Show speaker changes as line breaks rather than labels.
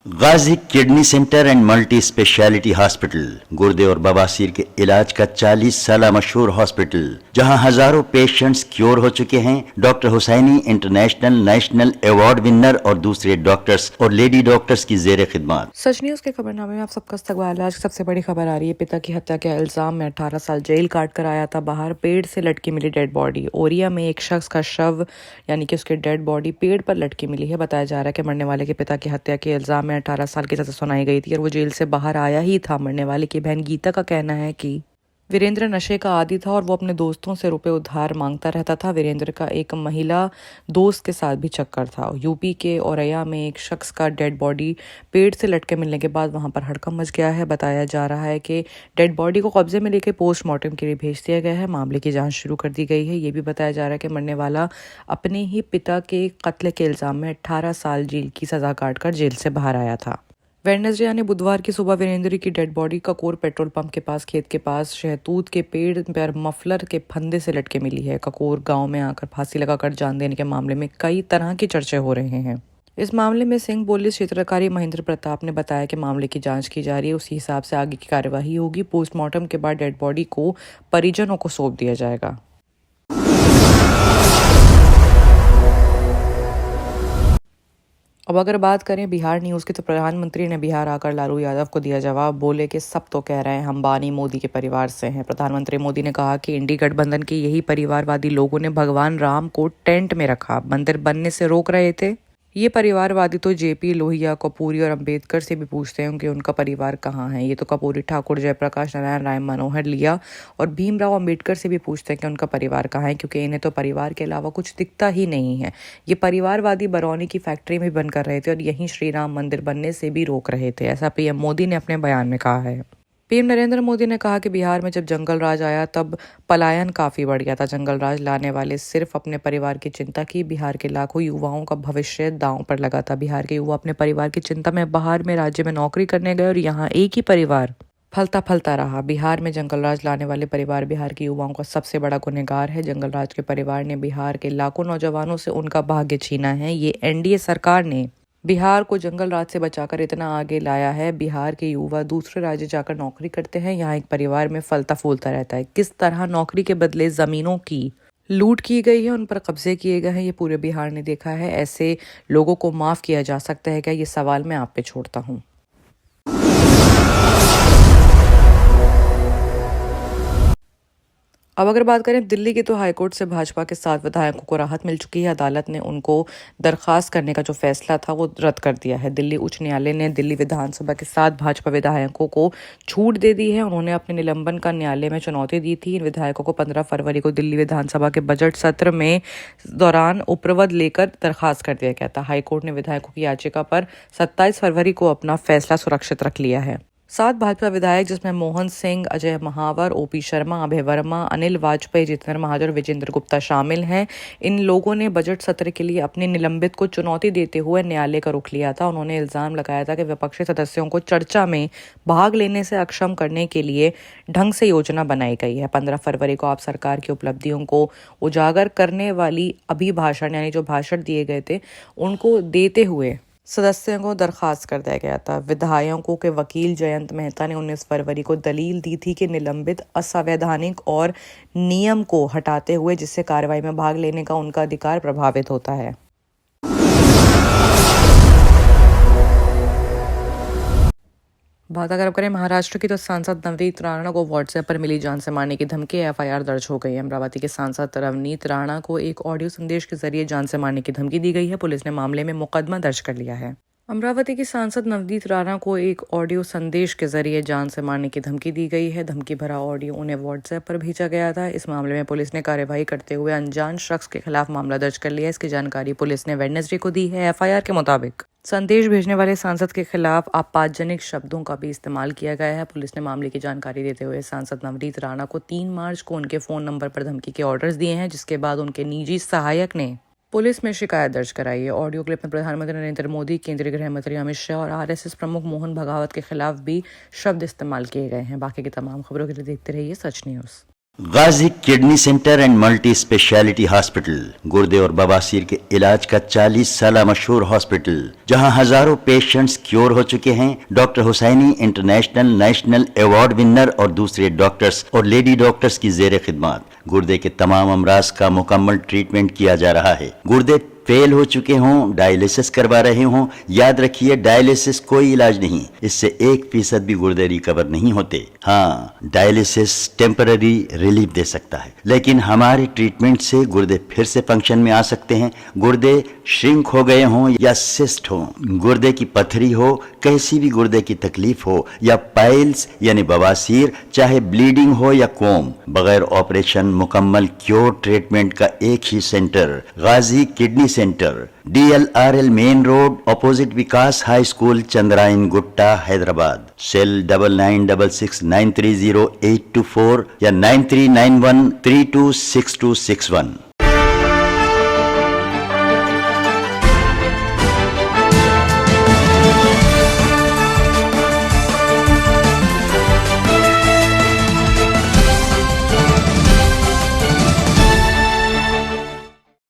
Ghazi kidney centre and multi speciality hospital गुर्दे और बवासीर के इलाज का 40 साल मशहूर हॉस्पिटल, जहां हजारों पेशेंट्स क्योर हो चुके हैं। Doctor Husseini international national award winner और दूसरे डॉक्टर्स और लेडी डॉक्टर्स की जेर खिदमत।
सच न्यूज के खबरनामे में आप सबका इस्तकबाल है। आज की सबसे बड़ी खबर आ रही है। पिता की हत्या के इल्जाम में 18 साल जेल काट कर आया था बाहर, पेड़ से लटकी मिली डेड बॉडी। ओरिया में एक शख्स का शव यानी कि उसकी डेड बॉडी पेड़ पर लटकी मिली है। बताया जा रहा है कि मरने वाले के पिता की हत्या के इल्जाम में 18 साल की सजा सुनाई गई थी और वो जेल से बाहर आया ही था। मरने वाले की बहन गीता का कहना है कि वीरेंद्र नशे का आदी था और वो अपने दोस्तों से रुपए उधार मांगता रहता था। वीरेंद्र का एक महिला दोस्त के साथ भी चक्कर था। यूपी के औरैया में एक शख्स का डेड बॉडी पेड़ से लटके मिलने के बाद वहां पर हड़कंप मच गया है। बताया जा रहा है कि डेड बॉडी को कब्जे में लेकर पोस्टमार्टम के लिए भेज दिया गया है। मामले की जांच शुरू कर दी गई है। ये भी बताया जा रहा है कि मरने वाला अपने ही पिता के कत्ल के इल्जाम में 18 साल जेल की सजा काटकर जेल से बाहर आया था। वेडनेसडे यानी बुधवार की सुबह वीरेंद्र की डेड बॉडी ककोर पेट्रोल पंप के पास खेत के पास शहतूत के पेड़ पर मफलर के फंदे से लटके मिली है। ककोर गांव में आकर फांसी लगाकर जान देने के मामले में कई तरह के चर्चे हो रहे हैं। इस मामले में सिंह पुलिस क्षेत्राधिकारी महेंद्र प्रताप ने बताया कि मामले की जांच की जा रही है, उसी हिसाब से आगे की कार्यवाही होगी। पोस्टमार्टम के बाद डेड बॉडी को परिजनों को सौंप दिया जाएगा। अब अगर बात करें बिहार न्यूज़ की, तो प्रधानमंत्री ने बिहार आकर लालू यादव को दिया जवाब। बोले कि सब तो कह रहे हैं हम बानी मोदी के परिवार से हैं। प्रधानमंत्री मोदी ने कहा कि इंडी गठबंधन के यही परिवारवादी लोगों ने भगवान राम को टेंट में रखा, मंदिर बनने से रोक रहे थे। ये परिवारवादी तो जेपी लोहिया, कपूरी और अंबेडकर से भी पूछते हैं कि उनका परिवार कहाँ है। ये तो कपूरी, ठाकुर, जयप्रकाश नारायण राय, मनोहर लिया और भीमराव अंबेडकर से भी पूछते हैं कि उनका परिवार कहाँ है, क्योंकि इन्हें तो परिवार के अलावा कुछ दिखता ही नहीं है। ये परिवारवादी बरौनी की फैक्ट्री में बंद कर रहे थे और यहीं श्री राम मंदिर बनने से भी रोक रहे थे, ऐसा पीएम मोदी ने अपने बयान में कहा है। पीएम नरेंद्र मोदी ने कहा कि बिहार में जब जंगल राज आया तब पलायन काफी बढ़ गया था। जंगल राज लाने वाले सिर्फ अपने परिवार की चिंता की। बिहार के लाखों युवाओं का भविष्य दांव पर लगा था। बिहार के युवा अपने परिवार की चिंता में बाहर में राज्य में नौकरी करने गए और यहाँ एक ही परिवार फलता फलता रहा। बिहार में जंगल राज लाने वाले परिवार बिहार के युवाओं का सबसे बड़ा गुनहगार है। जंगल राज के परिवार ने बिहार के लाखों नौजवानों से उनका भाग्य छीना है। ये एनडीए सरकार ने बिहार को जंगल राज से बचाकर इतना आगे लाया है। बिहार के युवा दूसरे राज्य जाकर नौकरी करते हैं, यहाँ एक परिवार में फलता फूलता रहता है। किस तरह नौकरी के बदले जमीनों की लूट की गई है, उन पर कब्जे किए गए हैं, ये पूरे बिहार ने देखा है। ऐसे लोगों को माफ किया जा सकता है क्या? ये सवाल मैं आप पे छोड़ता हूँ। अब अगर बात करें दिल्ली की, तो हाईकोर्ट से भाजपा के 7 विधायकों को राहत मिल चुकी है। अदालत ने उनको दरखास्त करने का जो फैसला था वो रद्द कर दिया है। दिल्ली उच्च न्यायालय ने दिल्ली विधानसभा के 7 भाजपा विधायकों को छूट दे दी है। उन्होंने अपने निलंबन का न्यायालय में चुनौती दी थी। इन विधायकों को 15 फरवरी को दिल्ली विधानसभा के बजट सत्र में दौरान उपरोक्त लेकर दरखास्त कर दिया गया था। हाईकोर्ट ने विधायकों की याचिका पर 27 फरवरी को अपना फैसला सुरक्षित रख लिया है। 7 भाजपा विधायक, जिसमें मोहन सिंह, अजय महावर, ओपी शर्मा, अभय वर्मा, अनिल वाजपेयी, जितेंद्र महाजन और विजेंद्र गुप्ता शामिल हैं। इन लोगों ने बजट सत्र के लिए अपने निलंबित को चुनौती देते हुए न्यायालय का रुख लिया था। उन्होंने इल्जाम लगाया था कि विपक्षी सदस्यों को चर्चा में भाग लेने से अक्षम करने के लिए ढंग से योजना बनाई गई है। 15 फरवरी को आप सरकार की उपलब्धियों को उजागर करने वाली अभिभाषण यानी जो भाषण दिए गए थे उनको देते हुए सदस्यों को दरखास्त कर दिया गया था। विधायकों के वकील जयंत मेहता ने 19 फरवरी को दलील दी थी कि निलंबित असंवैधानिक और नियम को हटाते हुए जिससे कार्रवाई में भाग लेने का उनका अधिकार प्रभावित होता है। बात अगर करें महाराष्ट्र की, तो सांसद नवनीत राणा को व्हाट्सएप पर मिली जान से मारने की धमकी, एफआईआर दर्ज हो गई है। अमरावती के सांसद नवनीत राणा को एक ऑडियो संदेश के जरिए जान से मारने की धमकी दी गई है। पुलिस ने मामले में मुकदमा दर्ज कर लिया है। अमरावती की सांसद नवनीत राणा को एक ऑडियो संदेश के जरिए जान से मारने की धमकी दी गई है। धमकी भरा ऑडियो उन्हें व्हाट्सएप पर भेजा गया था। इस मामले में पुलिस ने कार्यवाही करते हुए अनजान शख्स के खिलाफ मामला दर्ज कर लिया है। इसकी जानकारी पुलिस ने वेडनेसडे को दी है। एफआईआर के मुताबिक संदेश भेजने वाले सांसद के खिलाफ आपत्तिजनक शब्दों का भी इस्तेमाल किया गया है। पुलिस ने मामले की जानकारी देते हुए सांसद नवनीत राणा को 3 मार्च को उनके फोन नंबर पर धमकी के ऑर्डर्स दिए हैं, जिसके बाद उनके निजी सहायक ने पुलिस में शिकायत दर्ज कराई है। ऑडियो क्लिप में प्रधानमंत्री नरेंद्र मोदी, केंद्रीय गृह मंत्री अमित शाह और आरएसएस प्रमुख मोहन भागवत के खिलाफ भी शब्द इस्तेमाल किए गए हैं। बाकी की तमाम खबरों के लिए देखते रहिए Sach news.
Ghazi kidney centre and multi speciality hospital गुर्दे और बवासीर के इलाज का 40 साल मशहूर हॉस्पिटल, जहां हजारों पेशेंट्स क्योर हो चुके हैं। Doctor Husseini international national award winner और दूसरे डॉक्टर्स और लेडी डॉक्टर्स की जेर खिदमत गुर्दे के तमाम अमराज का मुकम्मल ट्रीटमेंट किया जा रहा है। गुर्दे फेल हो चुके हों, डायलिसिस करवा रहे हों, याद रखिए डायलिसिस कोई इलाज नहीं, इससे 1% भी गुर्दे रिकवर नहीं होते। हाँ, डायलिसिस टेम्पररी रिलीफ दे सकता है, लेकिन हमारे ट्रीटमेंट से गुर्दे फिर से फंक्शन में आ सकते हैं। गुर्दे श्रिंक हो गए हों या सिस्ट हो, गुर्दे की पथरी हो, कैसी भी गुर्दे की तकलीफ हो या पाइल्स यानी बवासीर, चाहे ब्लीडिंग हो या कोम, बगैर ऑपरेशन मुकम्मल क्योर ट्रीटमेंट का एक ही सेंटर, Ghazi kidney centre, DLRL main road, opposite Vikas high school, Chandrayan Gutta, Hyderabad. Cell 9966930824 या 9391326261।